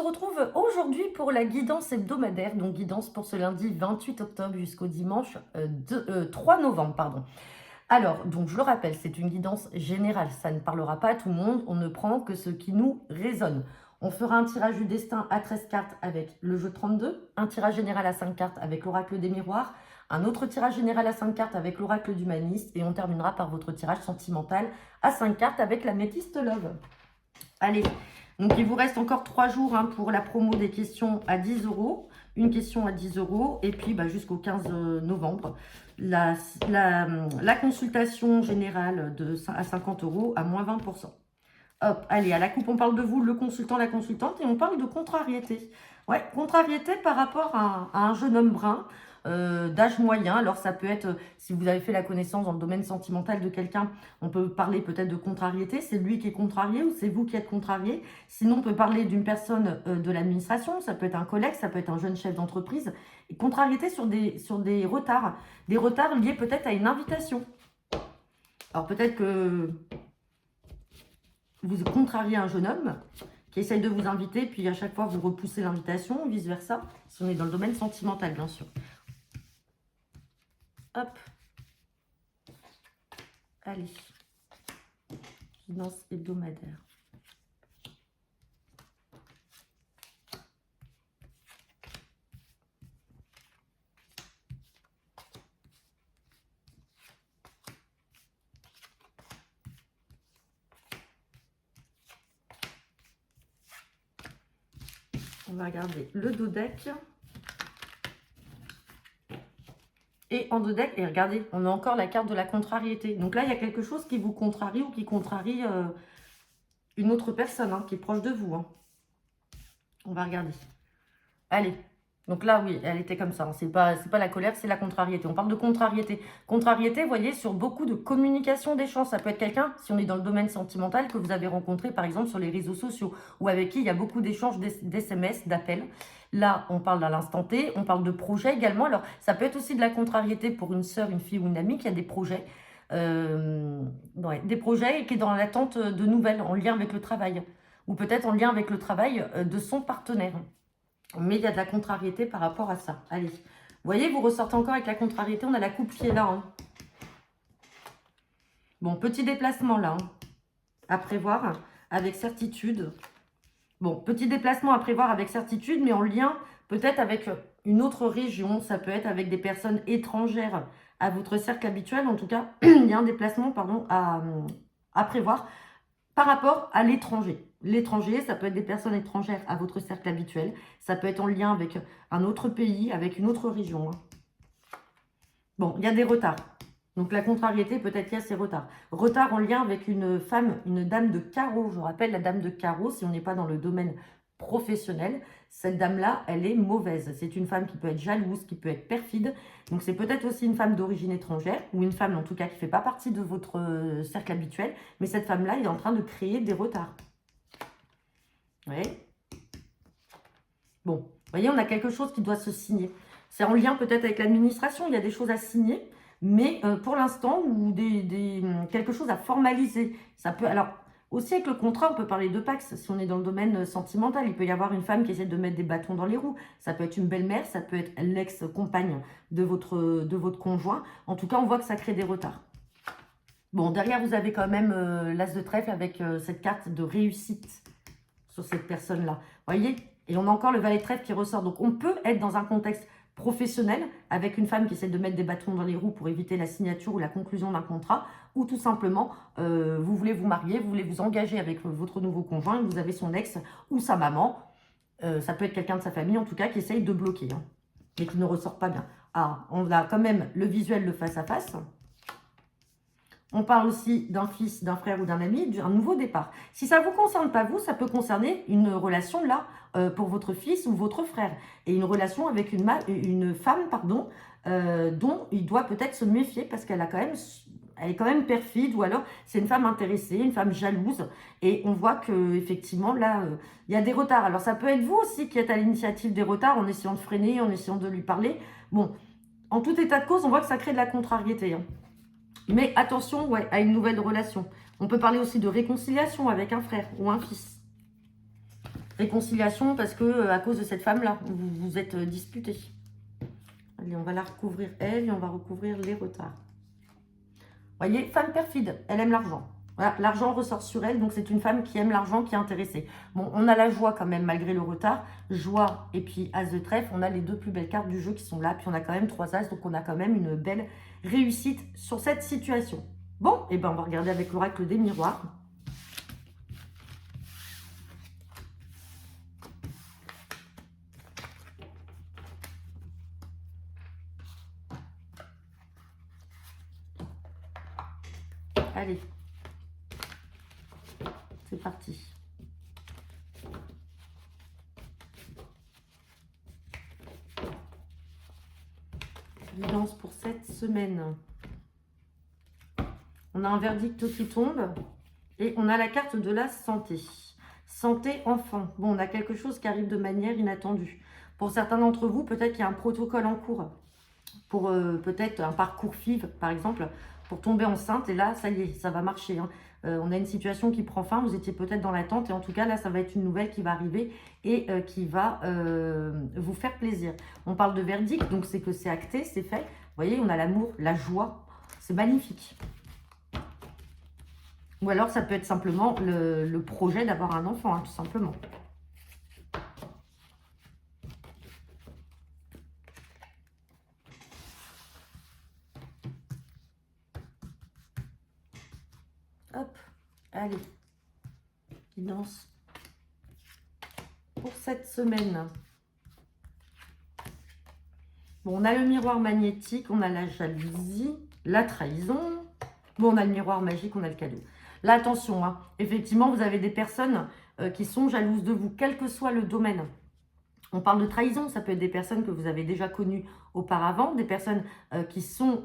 retrouve aujourd'hui pour la guidance hebdomadaire, donc guidance pour ce lundi 28 octobre jusqu'au dimanche 3 novembre, pardon. Alors, donc je le rappelle, c'est une guidance générale, ça ne parlera pas à tout le monde, on ne prend que ce qui nous résonne. On fera un tirage du destin à 13 cartes avec le jeu 32, un tirage général à 5 cartes avec l'oracle des miroirs, un autre tirage général à 5 cartes avec l'oracle d'humaniste et on terminera par votre tirage sentimental à 5 cartes avec la métiste love. Allez, donc il vous reste encore 3 jours pour la promo des questions à 10 €, une question à 10 € et puis jusqu'au 15 novembre, la consultation générale à 50 € à moins 20%. Hop, allez, à la coupe, on parle de vous, le consultant, la consultante, et on parle de contrariété. Ouais, contrariété par rapport à un jeune homme brun d'âge moyen. Alors, ça peut être, si vous avez fait la connaissance dans le domaine sentimental de quelqu'un, on peut parler peut-être de contrariété. C'est lui qui est contrarié ou c'est vous qui êtes contrarié. Sinon, on peut parler d'une personne de l'administration. Ça peut être un collègue, ça peut être un jeune chef d'entreprise. Et contrariété sur des retards. Des retards liés peut-être à une invitation. Alors, peut-être que vous contrariez un jeune homme qui essaye de vous inviter, puis à chaque fois vous repoussez l'invitation, vice-versa, si on est dans le domaine sentimental, bien sûr. Hop. Allez. Guidance hebdomadaire. On va regarder le dos deck. Et en dos deck, et regardez, on a encore la carte de la contrariété. Donc là, il y a quelque chose qui vous contrarie ou qui contrarie une autre personne qui est proche de vous. On va regarder. Allez. Donc là, oui, elle était comme ça. C'est pas la colère, c'est la contrariété. On parle de contrariété. Contrariété, vous voyez, sur beaucoup de communication, d'échange. Ça peut être quelqu'un, si on est dans le domaine sentimental, que vous avez rencontré, par exemple, sur les réseaux sociaux, ou avec qui il y a beaucoup d'échanges d'SMS, d'appels. Là, on parle à l'instant T. On parle de projet également. Alors, ça peut être aussi de la contrariété pour une sœur, une fille ou une amie qui a des projets. Des projets et qui est dans l'attente de nouvelles, en lien avec le travail. Ou peut-être en lien avec le travail de son partenaire. Mais il y a de la contrariété par rapport à ça. Allez. Vous voyez, vous ressortez encore avec la contrariété. On a la coupe qui est là. Bon, petit déplacement là. À prévoir avec certitude. Bon, petit déplacement à prévoir avec certitude, mais en lien peut-être avec une autre région. Ça peut être avec des personnes étrangères à votre cercle habituel. En tout cas, il y a un déplacement à prévoir par rapport à l'étranger. L'étranger, ça peut être des personnes étrangères à votre cercle habituel. Ça peut être en lien avec un autre pays, avec une autre région. Bon, il y a des retards. Donc la contrariété, peut-être qu'il y a ces retards. Retard en lien avec une femme, une dame de carreau. Je vous rappelle, la dame de carreau, si on n'est pas dans le domaine professionnel, cette dame-là, elle est mauvaise. C'est une femme qui peut être jalouse, qui peut être perfide. Donc c'est peut-être aussi une femme d'origine étrangère, ou une femme en tout cas qui ne fait pas partie de votre cercle habituel. Mais cette femme-là, elle est en train de créer des retards. Vous voyez ? Bon, vous voyez, on a quelque chose qui doit se signer. C'est en lien peut-être avec l'administration, il y a des choses à signer, mais pour l'instant, ou quelque chose à formaliser. Ça peut, alors, aussi avec le contrat, on peut parler de Pax, si on est dans le domaine sentimental. Il peut y avoir une femme qui essaie de mettre des bâtons dans les roues. Ça peut être une belle-mère, ça peut être l'ex-compagne de votre conjoint. En tout cas, on voit que ça crée des retards. Bon, derrière, vous avez quand même l'as de trèfle avec cette carte de réussite sur cette personne-là. Vous voyez ? Et on a encore le valet de trèfle qui ressort. Donc, on peut être dans un contexte professionnel avec une femme qui essaie de mettre des bâtons dans les roues pour éviter la signature ou la conclusion d'un contrat, ou tout simplement, vous voulez vous marier, vous voulez vous engager avec votre nouveau conjoint, et vous avez son ex ou sa maman, ça peut être quelqu'un de sa famille en tout cas, qui essaye de bloquer, mais qui ne ressort pas bien. Ah, on a quand même le visuel, le face-à-face. On parle aussi d'un fils, d'un frère ou d'un ami, d'un nouveau départ. Si ça ne vous concerne pas vous, ça peut concerner une relation là pour votre fils ou votre frère. Et une relation avec une femme, dont il doit peut-être se méfier parce qu'elle elle est quand même perfide, ou alors c'est une femme intéressée, une femme jalouse. Et on voit qu'effectivement, là, il y a des retards. Alors ça peut être vous aussi qui êtes à l'initiative des retards en essayant de freiner, en essayant de lui parler. Bon, en tout état de cause, on voit que ça crée de la contrariété. Mais attention à une nouvelle relation. On peut parler aussi de réconciliation avec un frère ou un fils. Réconciliation parce que à cause de cette femme-là, vous vous êtes disputés. Allez, on va la recouvrir elle et on va recouvrir les retards. Voyez, femme perfide, elle aime l'argent. Voilà, l'argent ressort sur elle, donc c'est une femme qui aime l'argent, qui est intéressée. Bon, on a la joie quand même, malgré le retard. Joie et puis As de trèfle, on a les deux plus belles cartes du jeu qui sont là. Puis on a quand même 3 As, donc on a quand même une belle réussite sur cette situation. Bon, et ben on va regarder avec l'oracle des miroirs. Allez, c'est parti. Guidance pour cette semaine. On a un verdict qui tombe et on a la carte de la santé. Santé enfant. Bon, on a quelque chose qui arrive de manière inattendue. Pour certains d'entre vous, peut-être qu'il y a un protocole en cours. Pour peut-être un parcours FIV, par exemple, pour tomber enceinte. Et là, ça y est, ça va marcher. Hein. On a une situation qui prend fin. Vous étiez peut-être dans l'attente. Et en tout cas, là, ça va être une nouvelle qui va arriver et qui va vous faire plaisir. On parle de verdict, donc c'est que c'est acté, c'est fait. Vous voyez, on a l'amour, la joie. C'est magnifique. Ou alors, ça peut être simplement le projet d'avoir un enfant, hein, tout simplement. Hop, allez. Guidance pour cette semaine. Bon, on a le miroir magnétique, on a la jalousie, la trahison. Bon, on a le miroir magique, on a le cadeau. Là, attention, hein, effectivement, vous avez des personnes qui sont jalouses de vous, quel que soit le domaine. On parle de trahison, ça peut être des personnes que vous avez déjà connues auparavant, des personnes qui sont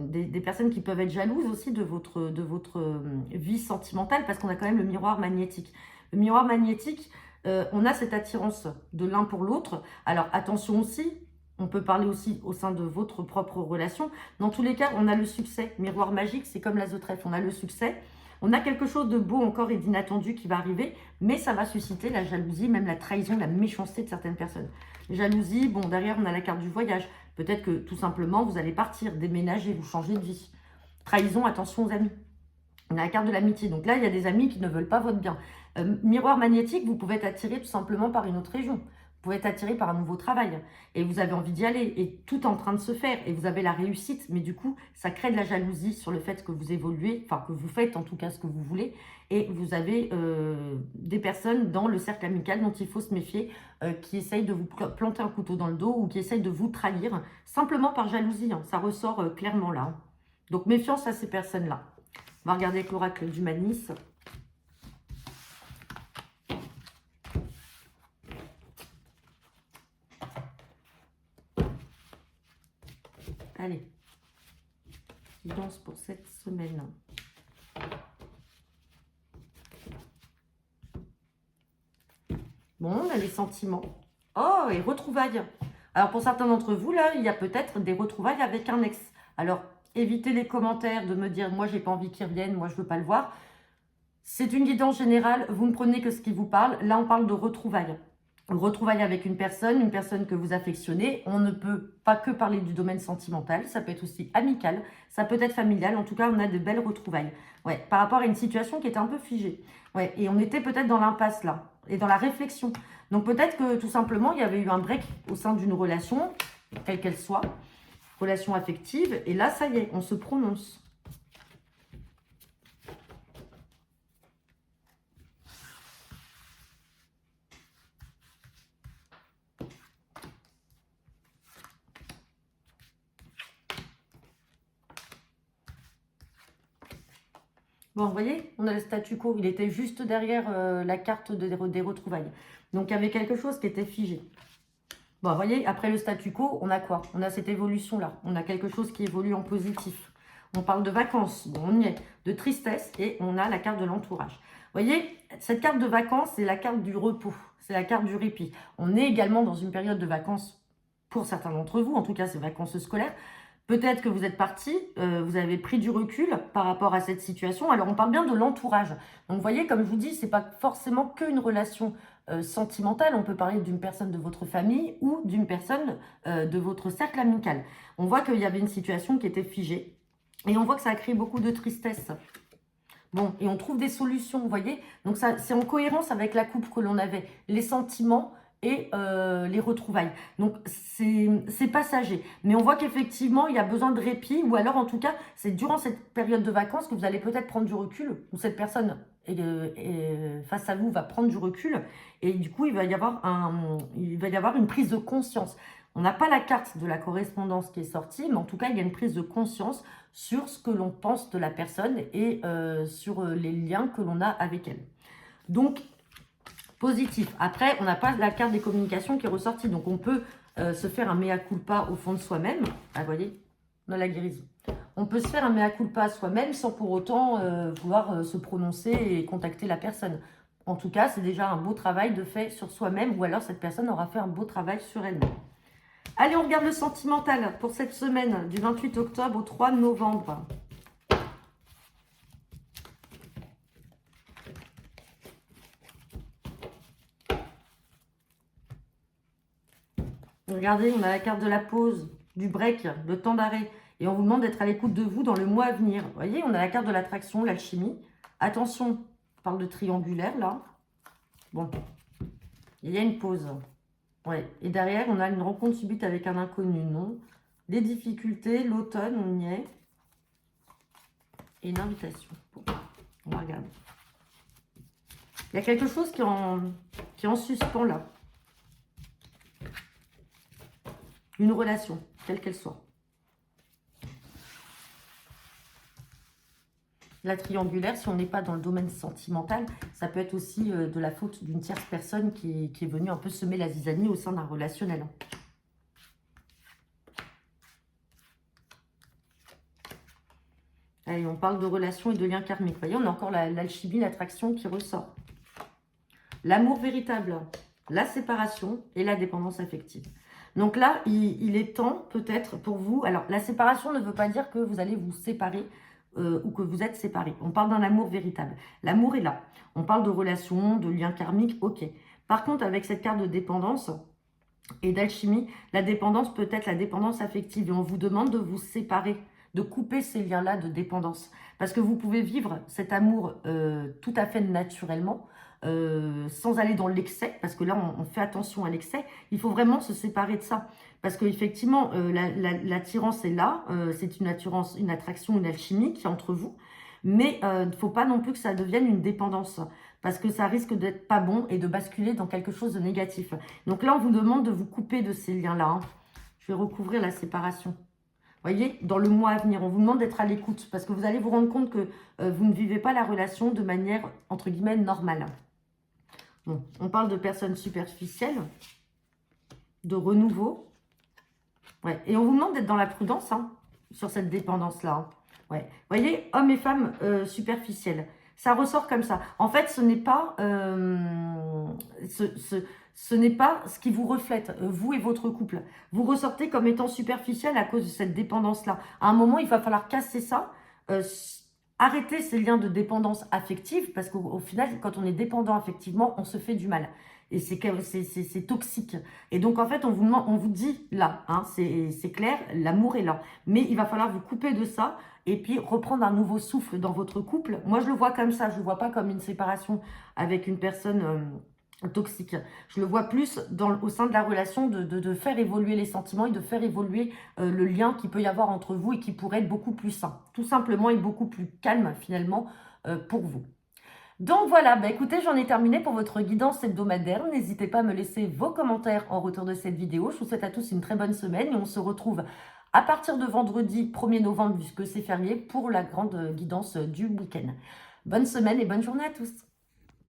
des personnes qui peuvent être jalouses aussi de votre vie sentimentale, parce qu'on a quand même le miroir magnétique. Le miroir magnétique, on a cette attirance de l'un pour l'autre. Alors attention aussi, on peut parler aussi au sein de votre propre relation. Dans tous les cas, on a le succès. Miroir magique, c'est comme l'As de trèfle, on a le succès. On a quelque chose de beau encore et d'inattendu qui va arriver, mais ça va susciter la jalousie, même la trahison, la méchanceté de certaines personnes. Jalousie, bon, derrière, on a la carte du voyage. Peut-être que tout simplement, vous allez partir, déménager, vous changer de vie. Trahison, attention aux amis. On a la carte de l'amitié. Donc là, il y a des amis qui ne veulent pas votre bien. Miroir magnétique, vous pouvez être attiré tout simplement par une autre région. Vous pouvez être attiré par un nouveau travail et vous avez envie d'y aller et tout est en train de se faire et vous avez la réussite, mais du coup, ça crée de la jalousie sur le fait que vous évoluez, enfin que vous faites en tout cas ce que vous voulez et vous avez des personnes dans le cercle amical dont il faut se méfier qui essayent de vous planter un couteau dans le dos ou qui essayent de vous trahir simplement par jalousie, hein. Ça ressort clairement là. Hein. Donc méfiance à ces personnes-là. On va regarder avec l'oracle du Manis. Allez, guidance pour cette semaine. Bon, on a les sentiments. Oh, et retrouvailles. Alors, pour certains d'entre vous, là, il y a peut-être des retrouvailles avec un ex. Alors, évitez les commentaires de me dire, moi, j'ai pas envie qu'il revienne, moi, je veux pas le voir. C'est une guidance générale, vous ne prenez que ce qui vous parle. Là, on parle de retrouvailles. Retrouvailles avec une personne que vous affectionnez. On ne peut pas que parler du domaine sentimental, ça peut être aussi amical, ça peut être familial. En tout cas, on a de belles retrouvailles. Ouais, par rapport à une situation qui était un peu figée. Ouais, et on était peut-être dans l'impasse là, et dans la réflexion. Donc peut-être que tout simplement, il y avait eu un break au sein d'une relation, quelle qu'elle soit, relation affective. Et là, ça y est, on se prononce. Bon, vous voyez, on a le statu quo. Il était juste derrière la carte des retrouvailles. Donc, il y avait quelque chose qui était figé. Bon, vous voyez, après le statu quo, on a quoi? On a cette évolution-là. On a quelque chose qui évolue en positif. On parle de vacances. Bon, on y est. De tristesse. Et on a la carte de l'entourage. Vous voyez, cette carte de vacances, c'est la carte du repos. C'est la carte du répit. On est également dans une période de vacances pour certains d'entre vous. En tout cas, c'est vacances scolaires. Peut-être que vous êtes parti, vous avez pris du recul par rapport à cette situation. Alors, on parle bien de l'entourage. Donc, vous voyez, comme je vous dis, ce n'est pas forcément qu'une relation sentimentale. On peut parler d'une personne de votre famille ou d'une personne de votre cercle amical. On voit qu'il y avait une situation qui était figée et on voit que ça a créé beaucoup de tristesse. Bon, et on trouve des solutions, vous voyez. Donc, c'est en cohérence avec la coupe que l'on avait. Les sentiments et les retrouvailles. Donc, c'est passager. Mais on voit qu'effectivement, il y a besoin de répit. Ou alors, en tout cas, c'est durant cette période de vacances que vous allez peut-être prendre du recul. Ou cette personne face à vous va prendre du recul. Et du coup, il va y avoir une prise de conscience. On n'a pas la carte de la correspondance qui est sortie, mais en tout cas, il y a une prise de conscience sur ce que l'on pense de la personne et sur les liens que l'on a avec elle. Donc, positif. Après, on n'a pas la carte des communications qui est ressortie. Donc, on peut se faire un mea culpa au fond de soi-même. Ah, vous voyez, dans la guérison. On peut se faire un mea culpa à soi-même sans pour autant vouloir se prononcer et contacter la personne. En tout cas, c'est déjà un beau travail de fait sur soi-même ou alors cette personne aura fait un beau travail sur elle-même. Allez, on regarde le sentimental pour cette semaine du 28 octobre au 3 novembre. Regardez, on a la carte de la pause, du break, le temps d'arrêt. Et on vous demande d'être à l'écoute de vous dans le mois à venir. Vous voyez, on a la carte de l'attraction, l'alchimie. Attention, on parle de triangulaire là. Bon, il y a une pause. Ouais. Et derrière, on a une rencontre subite avec un inconnu, non? Les difficultés, l'automne, on y est. Et une invitation. Bon, on va regarder. Il y a quelque chose qui est en suspens là. Une relation, quelle qu'elle soit. La triangulaire, si on n'est pas dans le domaine sentimental, ça peut être aussi de la faute d'une tierce personne qui est venue un peu semer la zizanie au sein d'un relationnel. Allez, on parle de relations et de liens karmiques. Vous voyez, on a encore l'alchimie, l'attraction qui ressort. L'amour véritable, la séparation et la dépendance affective. Donc là, il est temps peut-être pour vous... Alors, la séparation ne veut pas dire que vous allez vous séparer ou que vous êtes séparés. On parle d'un amour véritable. L'amour est là. On parle de relations, de liens karmiques, ok. Par contre, avec cette carte de dépendance et d'alchimie, la dépendance peut être la dépendance affective. Et on vous demande de vous séparer, de couper ces liens-là de dépendance. Parce que vous pouvez vivre cet amour tout à fait naturellement, sans aller dans l'excès, parce que là, on fait attention à l'excès. Il faut vraiment se séparer de ça. Parce qu'effectivement, l'attirance est là. C'est une attraction, une alchimie qui est entre vous. Mais il ne faut pas non plus que ça devienne une dépendance. Parce que ça risque d'être pas bon et de basculer dans quelque chose de négatif. Donc là, on vous demande de vous couper de ces liens-là. Hein. Je vais recouvrir la séparation. Vous voyez, dans le mois à venir, on vous demande d'être à l'écoute. Parce que vous allez vous rendre compte que vous ne vivez pas la relation de manière, entre guillemets, normale. Bon, on parle de personnes superficielles, de renouveau. Ouais. Et on vous demande d'être dans la prudence hein, sur cette dépendance-là. Hein. Ouais. Vous voyez, hommes et femmes superficiels. Ça ressort comme ça. En fait, ce n'est pas, ce n'est pas ce qui vous reflète, vous et votre couple. Vous ressortez comme étant superficiel à cause de cette dépendance-là. À un moment, il va falloir casser ça, arrêter ces liens de dépendance affective, parce qu'au final, quand on est dépendant affectivement, on se fait du mal. Et c'est toxique. Et donc, en fait, on vous dit là, hein, c'est clair, l'amour est là. Mais il va falloir vous couper de ça et puis reprendre un nouveau souffle dans votre couple. Moi, je le vois comme ça. Je ne le vois pas comme une séparation avec une personne toxique. Je le vois plus au sein de la relation de faire évoluer les sentiments et de faire évoluer le lien qu'il peut y avoir entre vous et qui pourrait être beaucoup plus sain. Tout simplement et beaucoup plus calme, finalement, pour vous. Donc voilà, bah écoutez, j'en ai terminé pour votre guidance hebdomadaire. N'hésitez pas à me laisser vos commentaires en retour de cette vidéo. Je vous souhaite à tous une très bonne semaine et on se retrouve à partir de vendredi 1er novembre, puisque c'est férié, pour la grande guidance du week-end. Bonne semaine et bonne journée à tous.